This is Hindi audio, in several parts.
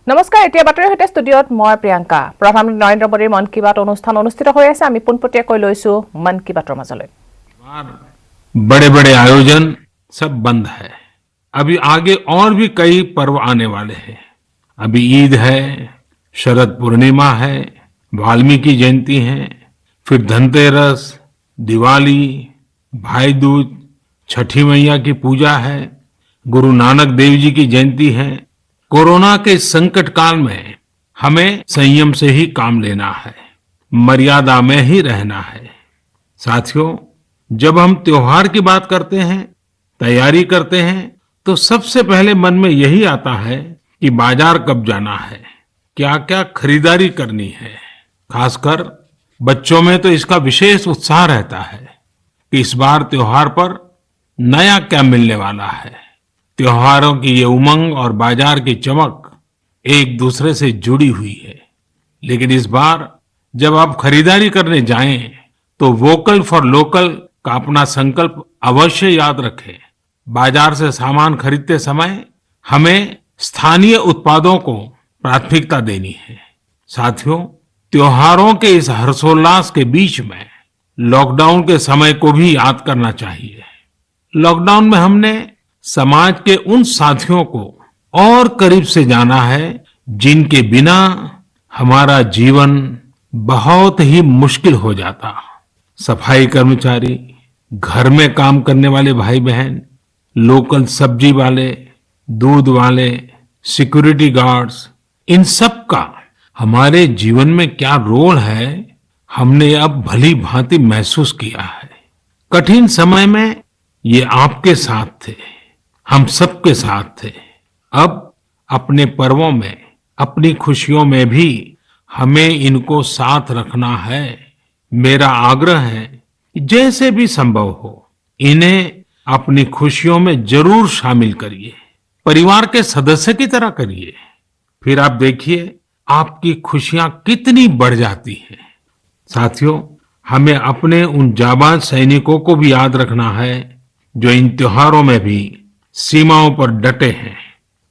নমস্কাৰ এতিয়া বাতৰিৰ সৈতে ষ্টুডিঅ'ত মই প্ৰিয়ংকা প্ৰধানমন্ত্ৰী নৰেন্দ্ৰ মোদীৰ মন কি বাত অনুষ্ঠান অনুষ্ঠিত হৈ আছে আমি পোনপটীয়াকৈ লৈছো মন কি বাতৰ মাজলৈ बड़े बड़े आयोजन सब बंद है। अभी आगे और भी कई पर्व आने वाले हैं। अभी ईद है, शरद पूर्णिमा है, वाल्मीकि जयंती है, फिर धनतेरस, दिवाली, भाई दूज, छठी मैया की पूजा है, गुरु नानक देव जी की जयंती है। कोरोना के संकट काल में हमें संयम से ही काम लेना है, मर्यादा में ही रहना है। साथियों, जब हम त्योहार की बात करते हैं, तैयारी करते हैं, तो सबसे पहले मन में यही आता है कि बाजार कब जाना है, क्या क्या खरीदारी करनी है। खासकर बच्चों में तो इसका विशेष उत्साह रहता है कि इस बार त्योहार पर नया क्या मिलने वाला है। त्योहारों की ये उमंग और बाजार की चमक एक दूसरे से जुड़ी हुई है। लेकिन इस बार जब आप खरीदारी करने जाएं, तो वोकल फॉर लोकल का अपना संकल्प अवश्य याद रखें। बाजार से सामान खरीदते समय हमें स्थानीय उत्पादों को प्राथमिकता देनी है। साथियों, त्योहारों के इस हर्षोल्लास के बीच में लॉकडाउन के समय को भी याद करना चाहिए। लॉकडाउन में हमने समाज के उन साथियों को और करीब से जाना है जिनके बिना हमारा जीवन बहुत ही मुश्किल हो जाता। सफाई कर्मचारी, घर में काम करने वाले भाई बहन, लोकल सब्जी वाले, दूध वाले, सिक्योरिटी गार्ड्स, इन सब का हमारे जीवन में क्या रोल है, हमने अब भली भांति महसूस किया है। कठिन समय में ये आपके साथ थे, हम सबके साथ थे। अब अपने पर्वों में, अपनी खुशियों में भी हमें इनको साथ रखना है। मेरा आग्रह है कि जैसे भी संभव हो, इन्हें अपनी खुशियों में जरूर शामिल करिए, परिवार के सदस्य की तरह करिए। फिर आप देखिए आपकी खुशियां कितनी बढ़ जाती हैं। साथियों, हमें अपने उन जाबाज सैनिकों को भी याद रखना है जो इन त्योहारों में भी सीमाओं पर डटे हैं,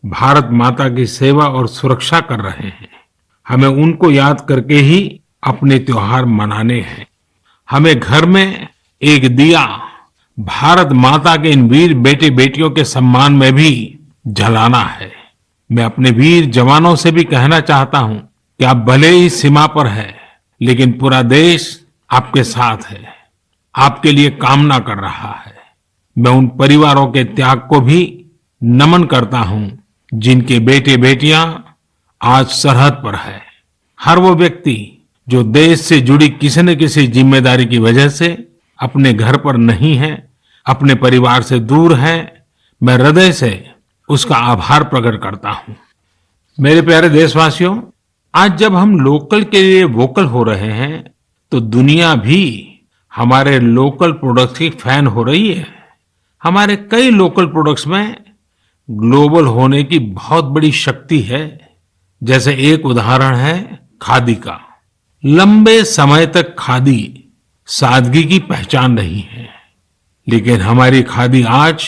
भारत माता की सेवा और सुरक्षा कर रहे हैं। हमें उनको याद करके ही अपने त्योहार मनाने हैं। हमें घर में एक दिया भारत माता के इन वीर बेटे बेटियों के सम्मान में भी जलाना है। मैं अपने वीर जवानों से भी कहना चाहता हूं कि आप भले ही सीमा पर हैं, लेकिन पूरा देश आपके साथ है, आपके लिए कामना कर रहा है। मैं उन परिवारों के त्याग को भी नमन करता हूं जिनके बेटे बेटियां आज सरहद पर है। हर वो व्यक्ति जो देश से जुड़ी किसी न किसी जिम्मेदारी की वजह से अपने घर पर नहीं है, अपने परिवार से दूर है, मैं हृदय से उसका आभार प्रकट करता हूं। मेरे प्यारे देशवासियों, आज जब हम लोकल के लिए वोकल हो रहे हैं, तो दुनिया भी हमारे लोकल प्रोडक्ट्स की फैन हो रही है। हमारे कई लोकल प्रोडक्ट्स में ग्लोबल होने की बहुत बड़ी शक्ति है। जैसे एक उदाहरण है खादी का। लंबे समय तक खादी सादगी की पहचान रही है, लेकिन हमारी खादी आज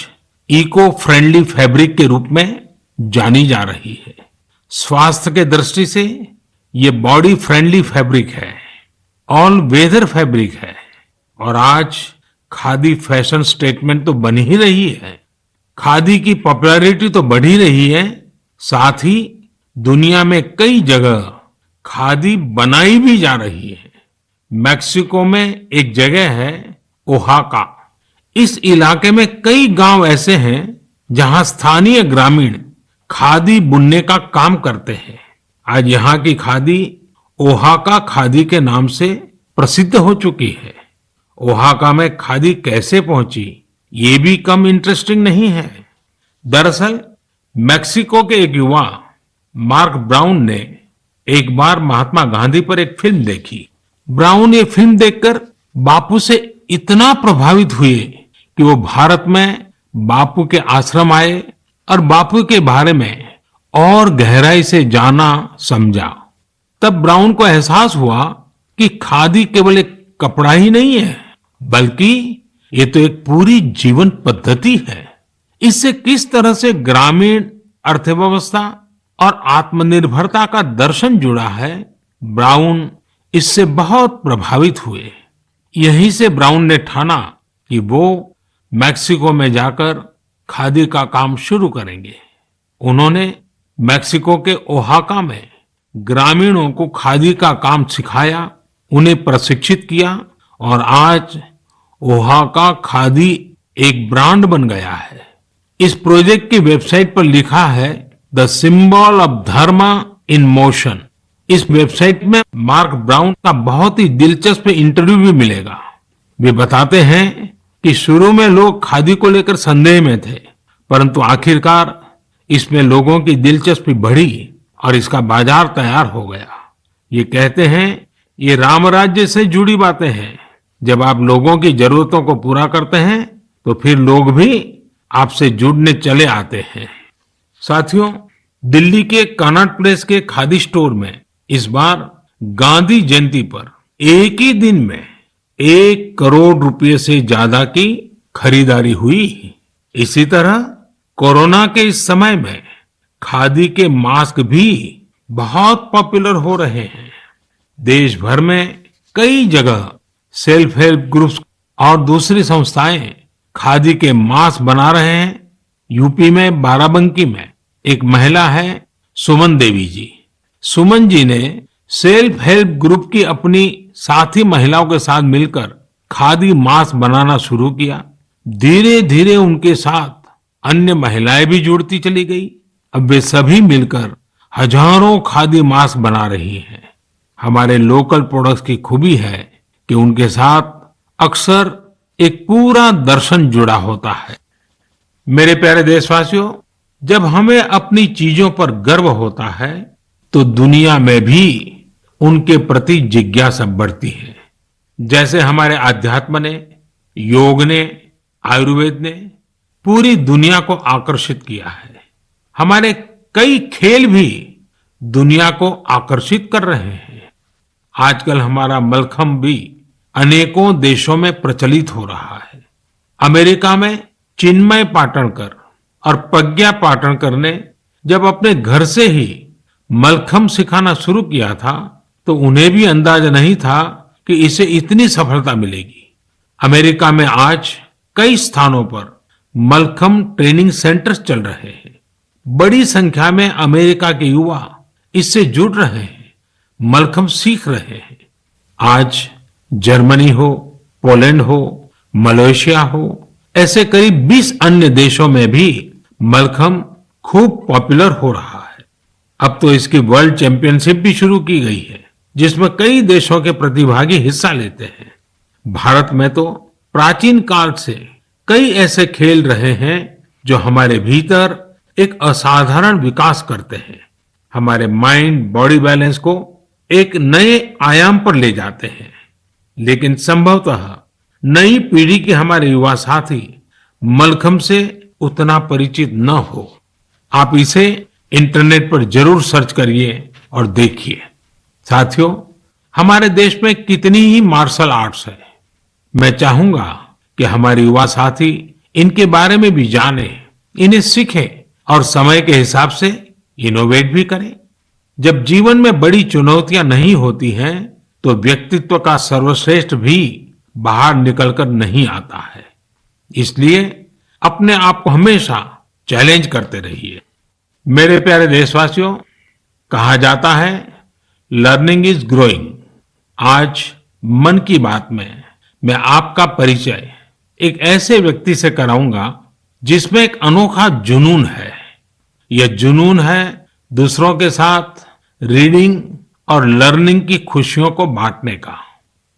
इको फ्रेंडली फैब्रिक के रूप में जानी जा रही है। स्वास्थ्य के दृष्टि से ये बॉडी फ्रेंडली फैब्रिक है, ऑल वेदर फैब्रिक है, और आज खादी फैशन स्टेटमेंट तो बन ही रही है। खादी की पॉपुलैरिटी तो बढ़ ही रही है, साथ ही दुनिया में कई जगह खादी बनाई भी जा रही है। मैक्सिको में एक जगह है ओहाका। इस इलाके में कई गांव ऐसे हैं जहां स्थानीय ग्रामीण खादी बुनने का काम करते हैं। आज यहाँ की खादी ओहाका खादी के नाम से प्रसिद्ध हो चुकी है। ओहाका में खादी कैसे पहुंची, ये भी कम इंटरेस्टिंग नहीं है। दरअसल मैक्सिको के एक युवा मार्क ब्राउन ने एक बार महात्मा गांधी पर एक फिल्म देखी। ब्राउन ये फिल्म देखकर बापू से इतना प्रभावित हुए कि वो भारत में बापू के आश्रम आए और बापू के बारे में और गहराई से जाना समझा। तब ब्राउन को एहसास हुआ कि खादी केवल एक कपड़ा ही नहीं है, बल्कि ये तो एक पूरी जीवन पद्धति है। इससे किस तरह से ग्रामीण अर्थव्यवस्था और आत्मनिर्भरता का दर्शन जुड़ा है, ब्राउन इससे बहुत प्रभावित हुए। यहीं से ब्राउन ने ठाना कि वो मैक्सिको में जाकर खादी का काम शुरू करेंगे। उन्होंने मैक्सिको के ओहाका में ग्रामीणों को खादी का काम सिखाया, उन्हें प्रशिक्षित किया और आज ओहाका खादी एक ब्रांड बन गया है। इस प्रोजेक्ट की वेबसाइट पर लिखा है the symbol of Dharma in motion. इस वेबसाइट में मार्क ब्राउन का बहुत ही दिलचस्प इंटरव्यू भी मिलेगा। वे बताते हैं कि शुरू में लोग खादी को लेकर संदेह में थे, परंतु आखिरकार इसमें लोगों की दिलचस्पी बढ़ी और इसका बाजार तैयार हो गया। ये कहते हैं ये राम राज्य से जुड़ी बातें हैं। जब आप लोगों की जरूरतों को पूरा करते हैं तो फिर लोग भी आपसे जुड़ने चले आते हैं। साथियों, दिल्ली के कनॉट प्लेस के खादी स्टोर में इस बार गांधी जयंती पर एक ही दिन में 1 करोड़ रुपए से ज्यादा की खरीदारी हुई। इसी तरह कोरोना के इस समय में खादी के मास्क भी बहुत पॉपुलर हो रहे हैं। देश भर में कई जगह सेल्फ हेल्प ग्रुप्स और दूसरी संस्थाएं खादी के मास्क बना रहे हैं। यूपी में बाराबंकी में एक महिला है सुमन देवी जी। सुमन जी ने सेल्फ हेल्प ग्रुप की अपनी साथी महिलाओं के साथ मिलकर खादी मास्क बनाना शुरू किया। धीरे धीरे उनके साथ अन्य महिलाएं भी जुड़ती चली गई। अब वे सभी मिलकर हजारों खादी मास्क बना रही हैं। हमारे लोकल प्रोडक्ट्स की खूबी है कि उनके साथ अक्सर एक पूरा दर्शन जुड़ा होता है। मेरे प्यारे देशवासियों, जब हमें अपनी चीजों पर गर्व होता है तो दुनिया में भी उनके प्रति जिज्ञासा बढ़ती है। जैसे हमारे आध्यात्म ने, योग ने, आयुर्वेद ने पूरी दुनिया को आकर्षित किया है। हमारे कई खेल भी दुनिया को आकर्षित कर रहे हैं। आजकल हमारा मलखम्ब भी अनेकों देशों में प्रचलित हो रहा है। अमेरिका में चिन्मय पाटणकर और प्रज्ञा पाटणकर ने जब अपने घर से ही मलखम्ब सिखाना शुरू किया था तो उन्हें भी अंदाजा नहीं था कि इसे इतनी सफलता मिलेगी। अमेरिका में आज कई स्थानों पर मलखम्ब ट्रेनिंग सेंटर्स चल रहे हैं। बड़ी संख्या में अमेरिका के युवा इससे जुड़ रहे हैं, मलखम्ब सीख रहे हैं। आज जर्मनी हो, पोलैंड हो, मलेशिया हो, ऐसे करीब 20 अन्य देशों में भी मलखम्ब खूब पॉपुलर हो रहा है। अब तो इसकी वर्ल्ड चैंपियनशिप भी शुरू की गई है, जिसमें कई देशों के प्रतिभागी हिस्सा लेते हैं। भारत में तो प्राचीन काल से कई ऐसे खेल रहे हैं जो हमारे भीतर एक असाधारण विकास करते हैं, हमारे माइंड बॉडी बैलेंस को एक नए आयाम पर ले जाते हैं। लेकिन संभवतः नई पीढ़ी के हमारे युवा साथी मलखम्ब से उतना परिचित न हो। आप इसे इंटरनेट पर जरूर सर्च करिए और देखिए। साथियों, हमारे देश में कितनी ही मार्शल आर्ट्स है। मैं चाहूंगा कि हमारे युवा साथी इनके बारे में भी जाने, इन्हें सीखें और समय के हिसाब से इनोवेट भी करें। जब जीवन में बड़ी चुनौतियां नहीं होती हैं तो व्यक्तित्व का सर्वश्रेष्ठ भी बाहर निकलकर नहीं आता है। इसलिए अपने आप को हमेशा चैलेंज करते रहिए। मेरे प्यारे देशवासियों, कहा जाता है लर्निंग इज ग्रोइंग। आज मन की बात में मैं आपका परिचय एक ऐसे व्यक्ति से कराऊंगा जिसमें एक अनोखा जुनून है। यह जुनून है दूसरों के साथ रीडिंग और लर्निंग की खुशियों को बांटने का।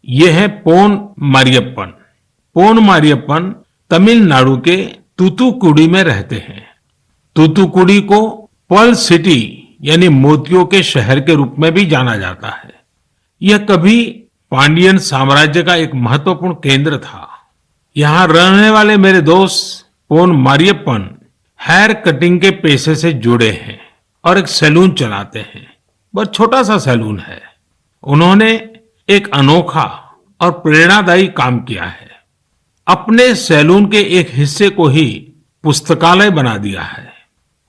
यह है पोन मारियप्पन। पोन मारियप्पन तमिलनाडु के तूतुकुड़ी में रहते हैं। तूतुकुड़ी को पर्ल सिटी यानी मोतियों के शहर के रूप में भी जाना जाता है। यह कभी पांडियन साम्राज्य का एक महत्वपूर्ण केंद्र था। यहाँ रहने वाले मेरे दोस्त पोन मारियप्पन हेयर कटिंग के पेशे से जुड़े हैं और एक सैलून चलाते हैं। बहुत छोटा सा सैलून है। उन्होंने एक अनोखा और प्रेरणादायी काम किया है। अपने सैलून के एक हिस्से को ही पुस्तकालय बना दिया है।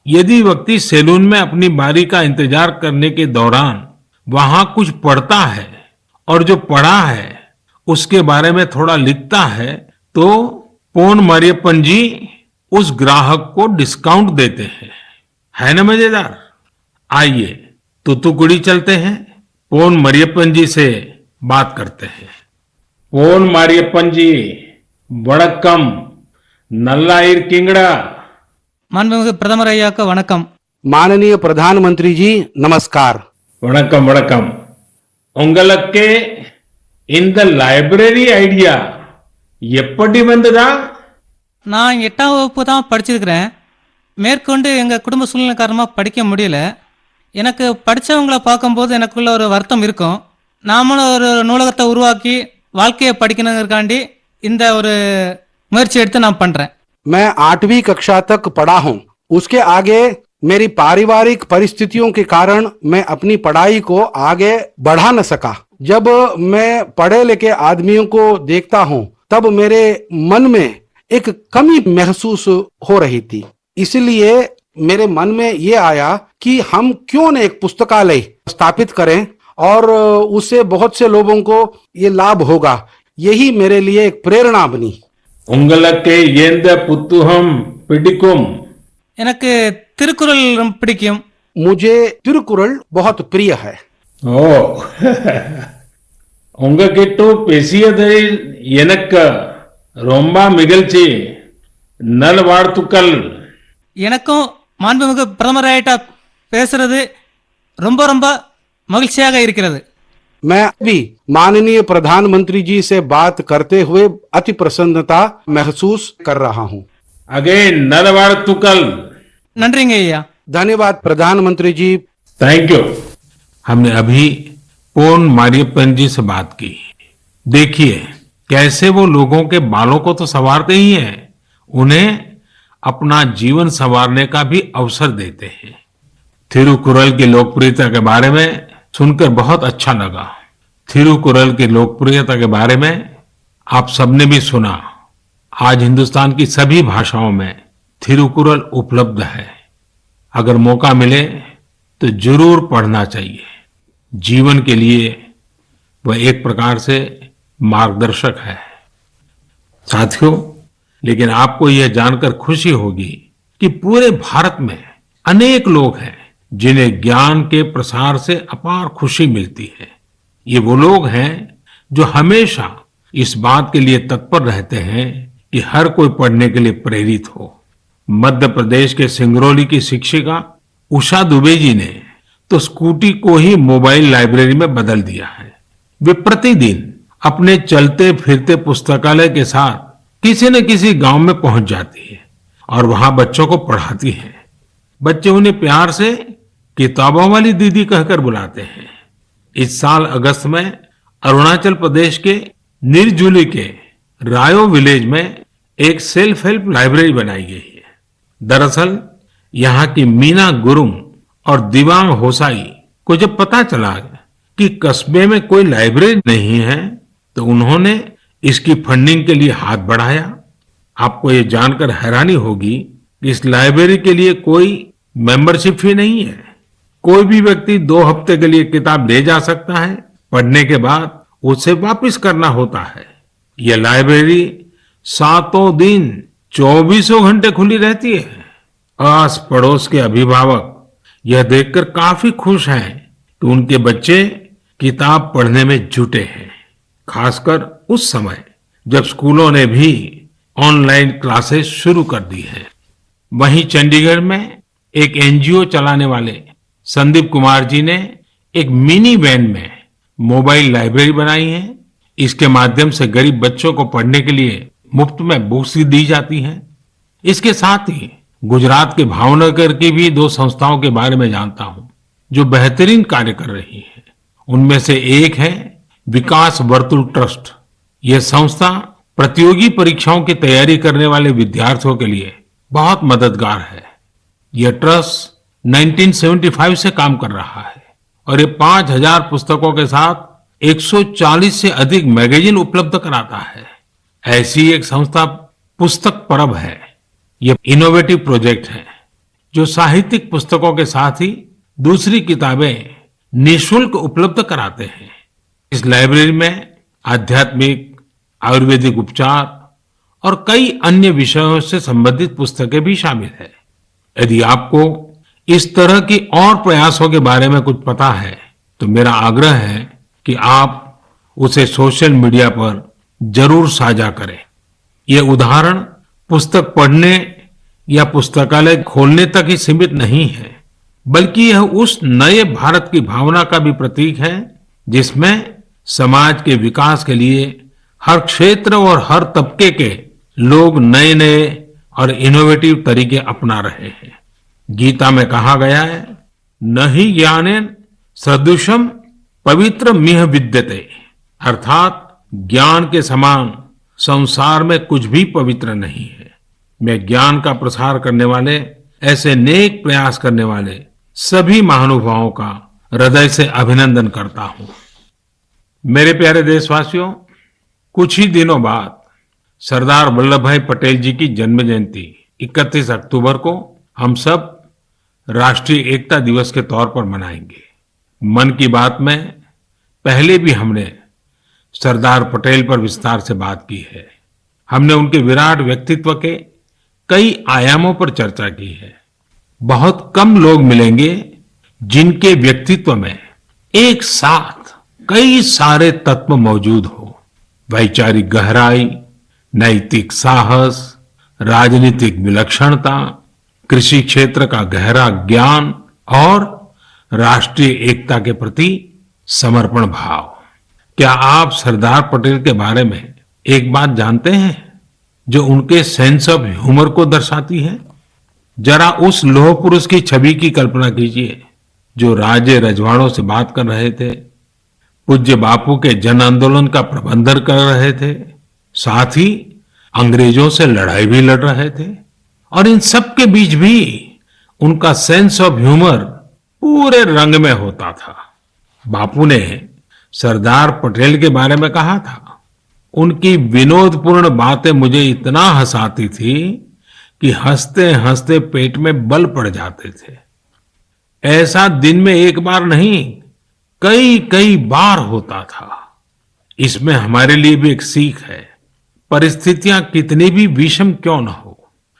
यदि व्यक्ति सैलून में अपनी बारी का इंतजार करने के दौरान वहां कुछ पढ़ता है और जो पढ़ा है उसके बारे में थोड़ा लिखता है तो पोन मरियप्पन जी उस ग्राहक को डिस्काउंट देते हैं। है ना मजेदार? आइए तूतुकुड़ी चलते हैं, पोन मरियप्पन जी से बात करते हैं। पोन मरियप्पन जी, वणक्कम, नल्ला किंगड़ा। மாண்புமிகு பிரதமர் ஐயாக்கு வணக்கம். माननीय प्रधानमंत्री जी नमस्कार। வணக்கம் வணக்கம்। உங்களுக்கு இந்த லைப்ரரி ஐடியா எப்படி வந்ததா? நான் 8ஆம் வகுப்பு தான் படிச்சிருக்கிறேன். மேற்கொண்டு எங்கள் குடும்ப சூழ்நிலை காரணமாக படிக்க முடியல. எனக்கு படித்தவங்களை பார்க்கும்போது எனக்குள்ள ஒரு வருத்தம் இருக்கும். நாமளும் ஒரு நூலகத்தை உருவாக்கி வாழ்க்கையை படிக்கணுங்கிறக்காண்டி இந்த ஒரு முயற்சி எடுத்து நான் பண்ணுறேன். मैं 8वीं कक्षा तक पढ़ा हूँ। उसके आगे मेरी पारिवारिक परिस्थितियों के कारण मैं अपनी पढ़ाई को आगे बढ़ा न सका। जब मैं पढ़े लिखे आदमियों को देखता हूँ तब मेरे मन में एक कमी महसूस हो रही थी। इसलिए मेरे मन में ये आया कि हम क्यों न एक पुस्तकालय स्थापित करें और उससे बहुत से लोगों को ये लाभ होगा। यही मेरे लिए एक प्रेरणा बनी। உங்களுக்கு எந்த புத்தகம் பிடிக்கும்? எனக்கு திருக்குறள் ரொம்ப பிடிக்கும். मुझे तिरुकुरल बहुत प्रिय है। ஓ உங்ககிட்ட பேசியதில் எனக்கு ரொம்ப மகிழ்ச்சி, நல்வாழ்த்துக்கள்। எனக்கும் மாண்புமிகு பிரதமர் ஐயாட்ட பேசுறது ரொம்ப ரொம்ப மகிழ்ச்சியாக இருக்கிறது. मैं भी माननीय प्रधानमंत्री जी से बात करते हुए अति प्रसन्नता महसूस कर रहा हूँ। अगेन नलवार्तुकल। நன்றிங்க ஐயா. धन्यवाद प्रधानमंत्री जी। Thank you. हमने अभी पोन मारियप्पन जी से बात की। देखिए कैसे वो लोगों के बालों को तो संवारते ही हैं, उन्हें अपना जीवन संवारने का भी अवसर देते हैं। थिरुकुरल की लोकप्रियता के बारे में सुनकर बहुत अच्छा लगा। थिरुकुरल की लोकप्रियता के बारे में आप सबने भी सुना। आज हिंदुस्तान की सभी भाषाओं में थिरुकुरल उपलब्ध है। अगर मौका मिले तो जरूर पढ़ना चाहिए। जीवन के लिए वह एक प्रकार से मार्गदर्शक है। साथियों, लेकिन आपको यह जानकर खुशी होगी कि पूरे भारत में अनेक लोग हैं जिन्हें ज्ञान के प्रसार से अपार खुशी मिलती है। ये वो लोग हैं जो हमेशा इस बात के लिए तत्पर रहते हैं कि हर कोई पढ़ने के लिए प्रेरित हो। मध्य प्रदेश के सिंगरौली की शिक्षिका उषा दुबे जी ने तो स्कूटी को ही मोबाइल लाइब्रेरी में बदल दिया है। वे प्रतिदिन अपने चलते फिरते पुस्तकालय के साथ किसी न किसी गांव में पहुंच जाती है और वहां बच्चों को पढ़ाती है। बच्चे उन्हें प्यार से किताबों वाली दीदी कहकर बुलाते हैं। इस साल अगस्त में अरुणाचल प्रदेश के निरजुली के रायो विलेज में एक सेल्फ हेल्प लाइब्रेरी बनाई गई है। दरअसल यहाँ की मीना गुरुंग और दिवांग होसाई को जब पता चला कि कस्बे में कोई लाइब्रेरी नहीं है तो उन्होंने इसकी फंडिंग के लिए हाथ बढ़ाया। आपको ये जानकर हैरानी होगी कि इस लाइब्रेरी के लिए कोई मेंबरशिप फी नहीं है। कोई भी व्यक्ति 2 हफ्ते के लिए किताब ले जा सकता है, पढ़ने के बाद उसे वापस करना होता है। यह लाइब्रेरी 7 दिन 24 घंटे खुली रहती है। आस पड़ोस के अभिभावक यह देखकर काफी खुश हैं कि उनके बच्चे किताब पढ़ने में जुटे हैं, खासकर उस समय जब स्कूलों ने भी ऑनलाइन क्लासेस शुरू कर दी है। वहीं चंडीगढ़ में एक एनजीओ चलाने वाले संदीप कुमार जी ने एक मिनी वैन में मोबाइल लाइब्रेरी बनाई है। इसके माध्यम से गरीब बच्चों को पढ़ने के लिए मुफ्त में बुक्स दी जाती हैं। इसके साथ ही गुजरात के भावनगर की भी 2 संस्थाओं के बारे में जानता हूं जो बेहतरीन कार्य कर रही है। उनमें से एक है विकास वर्तुल ट्रस्ट। यह संस्था प्रतियोगी परीक्षाओं की तैयारी करने वाले विद्यार्थियों के लिए बहुत मददगार है। यह ट्रस्ट 1975 से काम कर रहा है और ये 5000 पुस्तकों के साथ 140 से अधिक मैगजीन उपलब्ध कराता है। ऐसी एक संस्था पुस्तक परब है। यह इनोवेटिव प्रोजेक्ट है जो साहित्यिक पुस्तकों के साथ ही दूसरी किताबें निःशुल्क उपलब्ध कराते हैं। इस लाइब्रेरी में आध्यात्मिक, आयुर्वेदिक उपचार और कई अन्य विषयों से संबंधित पुस्तकें भी शामिल है। यदि आपको इस तरह की और प्रयासों के बारे में कुछ पता है तो मेरा आग्रह है कि आप उसे सोशल मीडिया पर जरूर साझा करें। ये उदाहरण पुस्तक पढ़ने या पुस्तकालय खोलने तक ही सीमित नहीं है, बल्कि यह उस नए भारत की भावना का भी प्रतीक है जिसमें समाज के विकास के लिए हर क्षेत्र और हर तबके के लोग नए नए और इनोवेटिव तरीके अपना रहे हैं। गीता में कहा गया है, न ही ज्ञानेन सदृशम पवित्र मिह विद्यते, अर्थात ज्ञान के समान संसार में कुछ भी पवित्र नहीं है। मैं ज्ञान का प्रसार करने वाले, ऐसे नेक प्रयास करने वाले सभी महानुभावों का हृदय से अभिनंदन करता हूं। मेरे प्यारे देशवासियों, कुछ ही दिनों बाद सरदार वल्लभ भाई पटेल जी की जन्म जयंती 31 अक्टूबर को हम सब राष्ट्रीय एकता दिवस के तौर पर मनाएंगे। मन की बात में पहले भी हमने सरदार पटेल पर विस्तार से बात की है। हमने उनके विराट व्यक्तित्व के कई आयामों पर चर्चा की है। बहुत कम लोग मिलेंगे जिनके व्यक्तित्व में एक साथ कई सारे तत्व मौजूद हो। वैचारिक गहराई, नैतिक साहस, राजनीतिक विलक्षणता, कृषि क्षेत्र का गहरा ज्ञान और राष्ट्रीय एकता के प्रति समर्पण भाव। क्या आप सरदार पटेल के बारे में एक बात जानते हैं जो उनके सेंस ऑफ ह्यूमर को दर्शाती है? जरा उस लौह पुरुष की छवि की कल्पना कीजिए जो राजे रजवाड़ों से बात कर रहे थे, पूज्य बापू के जन आंदोलन का प्रबंधन कर रहे थे, साथ ही अंग्रेजों से लड़ाई भी लड़ रहे थे, और इन सब के बीच भी उनका सेंस ऑफ ह्यूमर पूरे रंग में होता था। बापू ने सरदार पटेल के बारे में कहा था, उनकी विनोदपूर्ण बातें मुझे इतना हंसाती थी कि हंसते हंसते पेट में बल पड़ जाते थे। ऐसा दिन में एक बार नहीं, कई कई बार होता था। इसमें हमारे लिए भी एक सीख है, परिस्थितियां कितनी भी विषम क्यों न हो,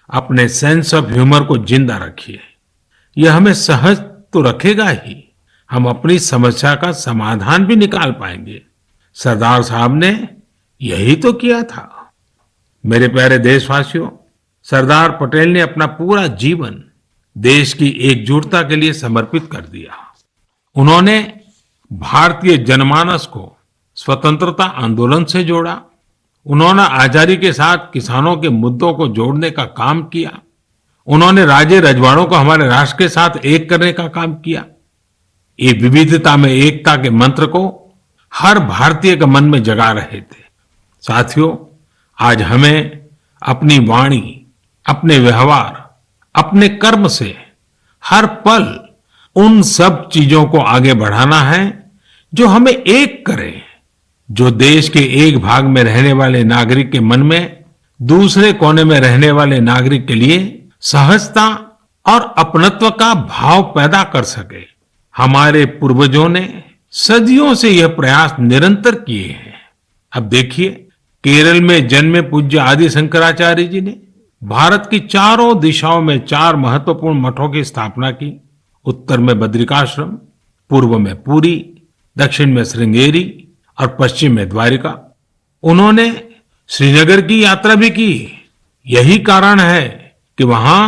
अपने सेंस ऑफ ह्यूमर को जिंदा रखिए। यह हमें सहज तो रखेगा ही, हम अपनी समस्या का समाधान भी निकाल पाएंगे। सरदार साहब ने यही तो किया था। मेरे प्यारे देशवासियों, सरदार पटेल ने अपना पूरा जीवन देश की एकजुटता के लिए समर्पित कर दिया। उन्होंने भारतीय जनमानस को स्वतंत्रता आंदोलन से जोड़ा। उन्होंने आजादी के साथ किसानों के मुद्दों को जोड़ने का काम किया। उन्होंने राजे रजवाड़ों को हमारे राष्ट्र के साथ एक करने का काम किया। ये विविधता में एकता के मंत्र को हर भारतीय के मन में जगा रहे थे। साथियों, आज हमें अपनी वाणी, अपने व्यवहार, अपने कर्म से हर पल उन सब चीजों को आगे बढ़ाना है जो हमें एक करे, जो देश के एक भाग में रहने वाले नागरिक के मन में दूसरे कोने में रहने वाले नागरिक के लिए सहजता और अपनत्व का भाव पैदा कर सके। हमारे पूर्वजों ने सदियों से यह प्रयास निरंतर किए हैं। अब देखिए, केरल में जन्मे पूज्य आदि शंकराचार्य जी ने भारत की चारों दिशाओं में 4 महत्वपूर्ण मठों की स्थापना की। उत्तर में बद्रिकाश्रम, पूर्व में पुरी, दक्षिण में श्रृंगेरी और पश्चिम में द्वारिका। उन्होंने श्रीनगर की यात्रा भी की। यही कारण है कि वहां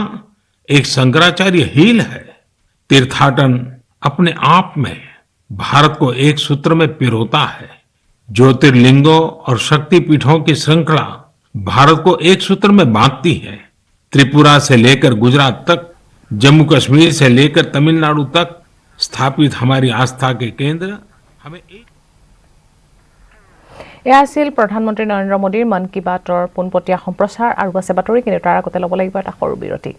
एक शंकराचार्य हिल है। तीर्थाटन अपने आप में भारत को एक सूत्र में पिरोता है। ज्योतिर्लिंगों और शक्तिपीठों की श्रृंखला भारत को एक सूत्र में बांधती है। त्रिपुरा से लेकर गुजरात तक, जम्मू कश्मीर से लेकर तमिलनाडु तक स्थापित हमारी आस्था के केंद्र हमें एक। এয়া আছিল প্ৰধানমন্ত্ৰী নৰেন্দ্ৰ মোদীৰ মন কী বাতৰ পোনপটীয়া সম্প্ৰচাৰ আৰু আছে বাতৰিখিনি তাৰ আগতে ল'ব লাগিব এটা সৰু বিৰতি।